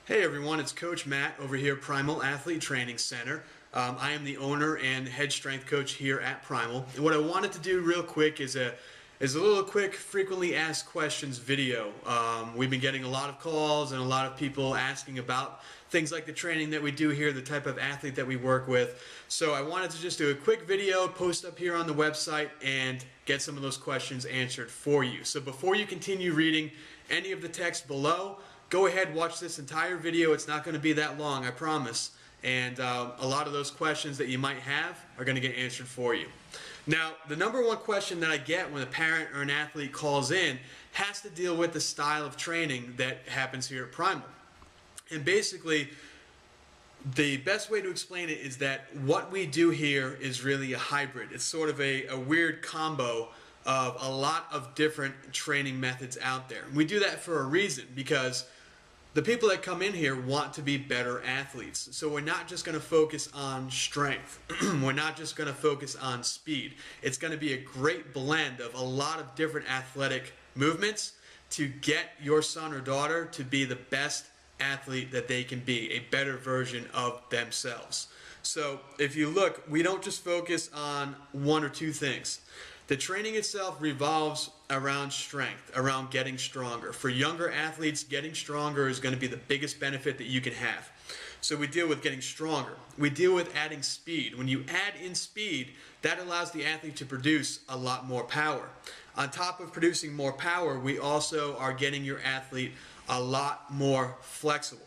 Hey everyone, it's Coach Matt over here at Primal Athlete Training Center. I am the owner and head strength coach here at Primal. And what I wanted to do real quick is a little quick frequently asked questions video. We've been getting a lot of calls and a lot of people asking about things like the training that we do here, the type of athlete that we work with. So I wanted to just do a quick video, post up here on the website, and get some of those questions answered for you. So before you continue reading any of the text below, go ahead, watch this entire video. It's not going to be that long, I promise. And a lot of those questions that you might have are going to get answered for you. Now, the number one question that I get when a parent or an athlete calls in has to deal with the style of training that happens here at Primal. And basically, the best way to explain it is that what we do here is really a hybrid. It's sort of a weird combo of a lot of different training methods out there. We do that for a reason, because the people that come in here want to be better athletes. So we're not just going to focus on strength. We're not just going to focus on speed. It's going to be a great blend of a lot of different athletic movements to get your son or daughter to be the best athlete that they can be, a better version of themselves. So if you look, we don't just focus on one or two things. The training itself revolves around strength, around getting stronger. For younger athletes, getting stronger is going to be the biggest benefit that you can have. So we deal with getting stronger. We deal with adding speed. When you add in speed, that allows the athlete to produce a lot more power. On top of producing more power, we also are getting your athlete a lot more flexible.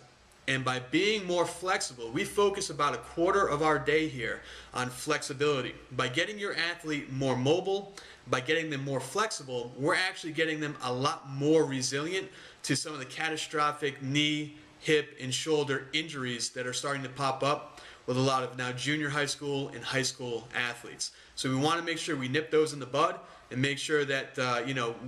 And by being more flexible, we focus about a quarter of our day here on flexibility. By getting your athlete more mobile, by getting them more flexible, we're actually getting them a lot more resilient to some of the catastrophic knee, hip, and shoulder injuries that are starting to pop up with a lot of now junior high school and high school athletes. So we want to make sure we nip those in the bud and make sure that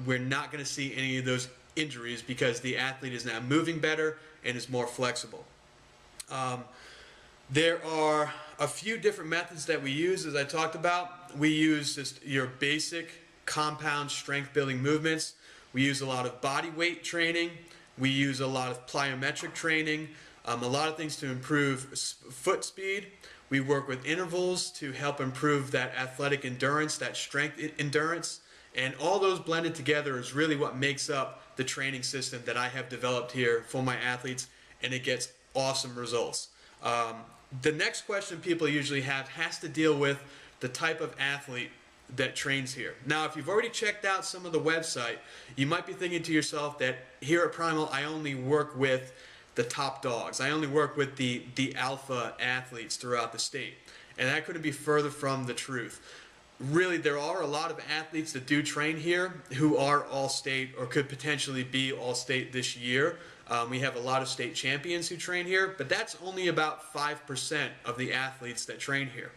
we're not going to see any of those injuries, because the athlete is now moving better and is more flexible. There are a few different methods that we use, as I talked about. We use just your basic compound strength building movements. We use a lot of body weight training. We use a lot of plyometric training, a lot of things to improve foot speed. We work with intervals to help improve that athletic endurance, that strength endurance. And all those blended together is really what makes up the training system that I have developed here for my athletes, and it gets awesome results. The next question people usually have has to deal with the type of athlete that trains here. Now, if you've already checked out some of the website, you might be thinking to yourself that here at Primal, I only work with the top dogs. I only work with the alpha athletes throughout the state. And that couldn't be further from the truth. Really, there are a lot of athletes that do train here who are all-state or could potentially be all-state this year. We have a lot of state champions who train here, but that's only about 5% of the athletes that train here.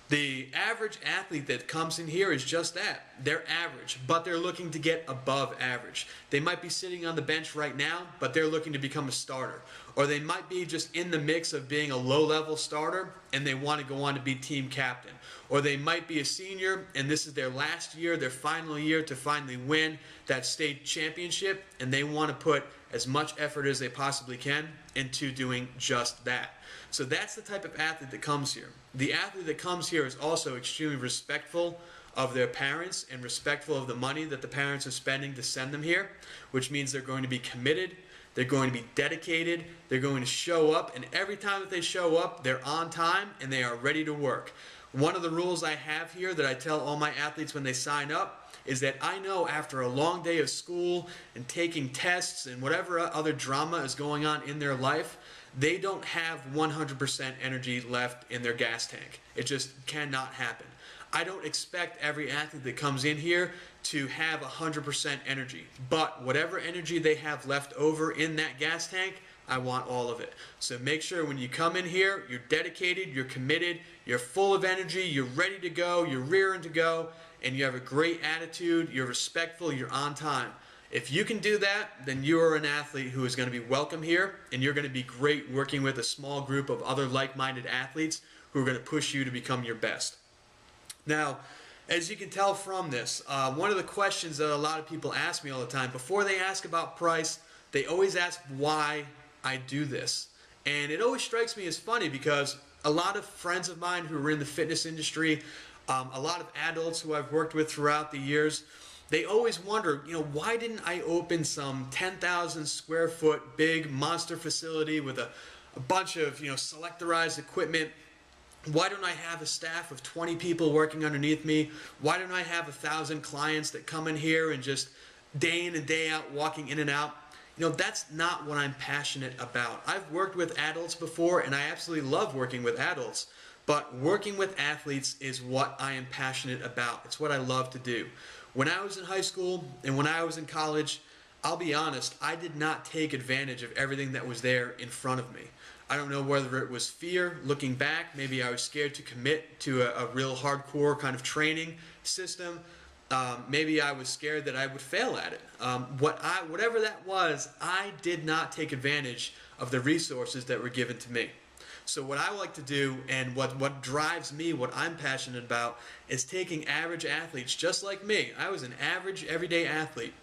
The average athlete that comes in here is just that. They're average, but they're looking to get above average. They might be sitting on the bench right now, but they're looking to become a starter. Or they might be just in the mix of being a low-level starter, and they want to go on to be team captain. Or they might be a senior, and this is their last year, their final year to finally win that state championship, and they want to put as much effort as they possibly can into doing just that. So that's the type of athlete that comes here. The athlete that comes here is also extremely respectful of their parents and respectful of the money that the parents are spending to send them here, which means they're going to be committed, they're going to be dedicated, they're going to show up, and every time that they show up, they're on time and they are ready to work. One of the rules I have here that I tell all my athletes when they sign up is that I know after a long day of school and taking tests and whatever other drama is going on in their life, they don't have 100% energy left in their gas tank. It just cannot happen. I don't expect every athlete that comes in here to have 100% energy, but whatever energy they have left over in that gas tank, I want all of it. So make sure when you come in here, you're dedicated, you're committed, you're full of energy, you're ready to go, you're rearing to go, and you have a great attitude, you're respectful, you're on time. If you can do that, then you are an athlete who is going to be welcome here, and you're going to be great working with a small group of other like-minded athletes who are going to push you to become your best. Now, as you can tell from this, one of the questions that a lot of people ask me all the time, before they ask about price, they always ask why I do this? And it always strikes me as funny because a lot of friends of mine who are in the fitness industry, a lot of adults who I've worked with throughout the years, they always wonder, why didn't I open some 10,000 square foot big monster facility with a bunch of, selectorized equipment? Why don't I have a staff of 20 people working underneath me? Why don't I have 1,000 clients that come in here and just day in and day out walking in and out? That's not what I'm passionate about. I've worked with adults before, and I absolutely love working with adults. But working with athletes is what I am passionate about. It's what I love to do. When I was in high school and when I was in college, I'll be honest, I did not take advantage of everything that was there in front of me. I don't know whether it was fear, looking back, maybe I was scared to commit to a real hardcore kind of training system. Maybe I was scared that I would fail at it. Whatever that was, I did not take advantage of the resources that were given to me. So what I like to do, and what drives me, what I'm passionate about, is taking average athletes just like me. I was an average everyday athlete,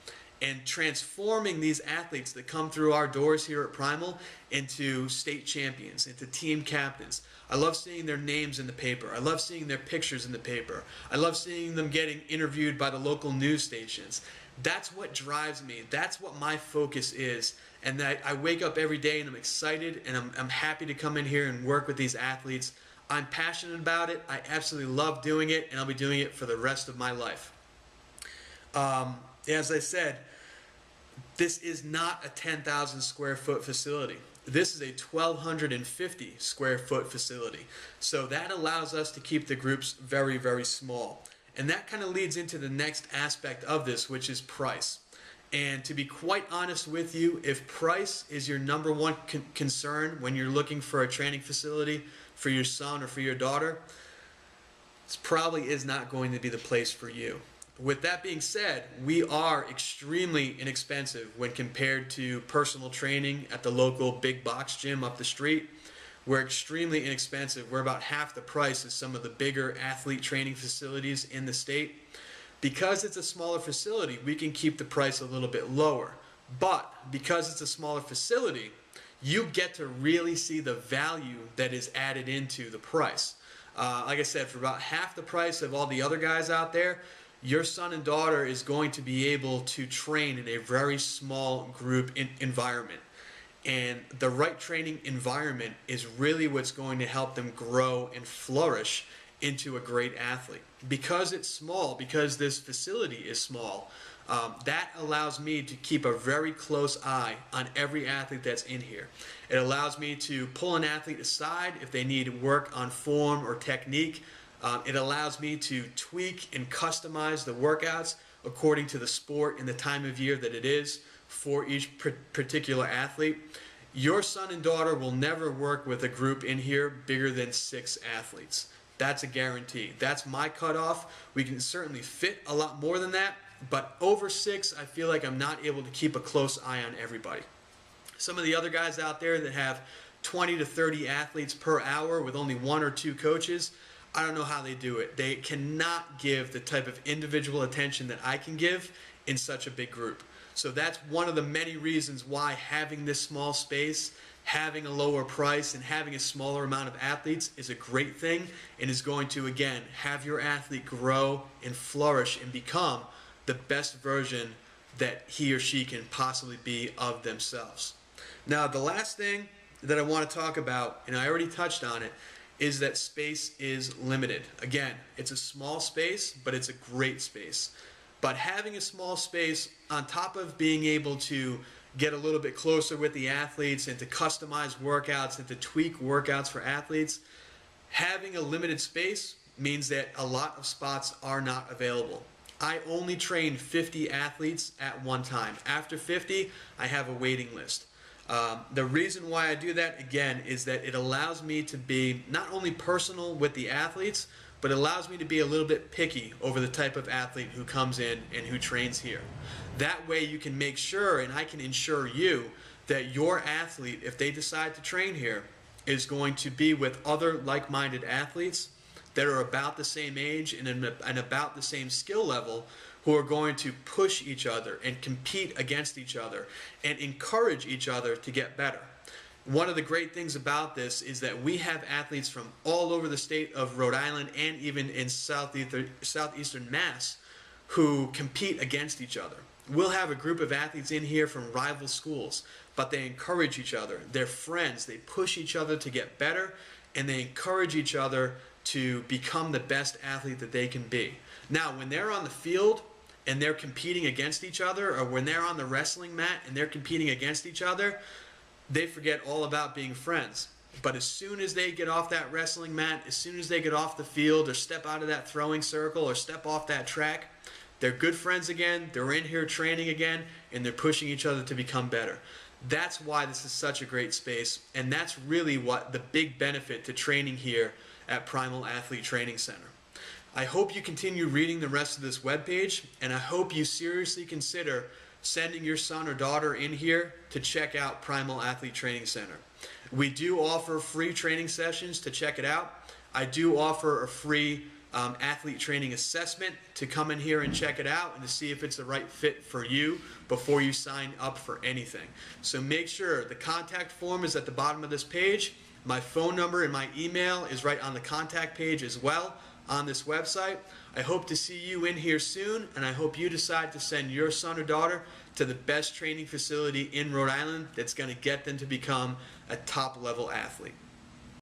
and transforming these athletes that come through our doors here at Primal into state champions, into team captains. I love seeing their names in the paper. I love seeing their pictures in the paper. I love seeing them getting interviewed by the local news stations. That's what drives me. That's what my focus is. And that I wake up every day and I'm excited and I'm happy to come in here and work with these athletes. I'm passionate about it. I absolutely love doing it, and I'll be doing it for the rest of my life. As I said, this is not a 10,000 square foot facility. This is a 1,250 square foot facility. So that allows us to keep the groups very, very small. And that kind of leads into the next aspect of this, which is price. And to be quite honest with you, if price is your number one concern when you're looking for a training facility for your son or for your daughter, this probably is not going to be the place for you. With that being said, we are extremely inexpensive when compared to personal training at the local big box gym up the street. We're extremely inexpensive. We're about half the price of some of the bigger athlete training facilities in the state. Because it's a smaller facility, we can keep the price a little bit lower. But because it's a smaller facility, you get to really see the value that is added into the price. Like I said, for about half the price of all the other guys out there, your son and daughter is going to be able to train in a very small group environment. And the right training environment is really what's going to help them grow and flourish into a great athlete. Because it's small, because this facility is small, that allows me to keep a very close eye on every athlete that's in here. It allows me to pull an athlete aside if they need work on form or technique. It allows me to tweak and customize the workouts according to the sport and the time of year that it is for each particular athlete. Your son and daughter will never work with a group in here bigger than 6 athletes. That's a guarantee. That's my cutoff. We can certainly fit a lot more than that, but over 6, I feel like I'm not able to keep a close eye on everybody. Some of the other guys out there that have 20 to 30 athletes per hour with only 1 or 2 coaches, I don't know how they do it. They cannot give the type of individual attention that I can give in such a big group. So that's one of the many reasons why having this small space, having a lower price, and having a smaller amount of athletes is a great thing, and is going to, again, have your athlete grow and flourish and become the best version that he or she can possibly be of themselves. Now, the last thing that I want to talk about, and I already touched on it, is that space is limited. Again, it's a small space, but it's a great space. But having a small space, on top of being able to get a little bit closer with the athletes and to customize workouts and to tweak workouts for athletes, having a limited space means that a lot of spots are not available. I only train 50 athletes at one time. After 50, I have a waiting list. The reason why I do that, again, is that it allows me to be not only personal with the athletes, but it allows me to be a little bit picky over the type of athlete who comes in and who trains here. That way you can make sure, and I can ensure you, that your athlete, if they decide to train here, is going to be with other like-minded athletes that are about the same age and about the same skill level, who are going to push each other and compete against each other and encourage each other to get better. One of the great things about this is that we have athletes from all over the state of Rhode Island and even in southeastern Mass who compete against each other. We'll have a group of athletes in here from rival schools, but they encourage each other. They're friends. They push each other to get better, and they encourage each other to become the best athlete that they can be. Now, when they're on the field and they're competing against each other, or when they're on the wrestling mat and they're competing against each other, they forget all about being friends. But as soon as they get off that wrestling mat, as soon as they get off the field or step out of that throwing circle or step off that track, they're good friends again, they're in here training again, and they're pushing each other to become better. That's why this is such a great space, and that's really what the big benefit to training here at Primal Athlete Training Center. I hope you continue reading the rest of this webpage, and I hope you seriously consider sending your son or daughter in here to check out Primal Athlete Training Center. We do offer free training sessions to check it out. I do offer a free athlete training assessment to come in here and check it out and to see if it's the right fit for you before you sign up for anything. So make sure the contact form is at the bottom of this page. My phone number and my email is right on the contact page as well on this website. I hope to see you in here soon, and I hope you decide to send your son or daughter to the best training facility in Rhode Island that's going to get them to become a top-level athlete.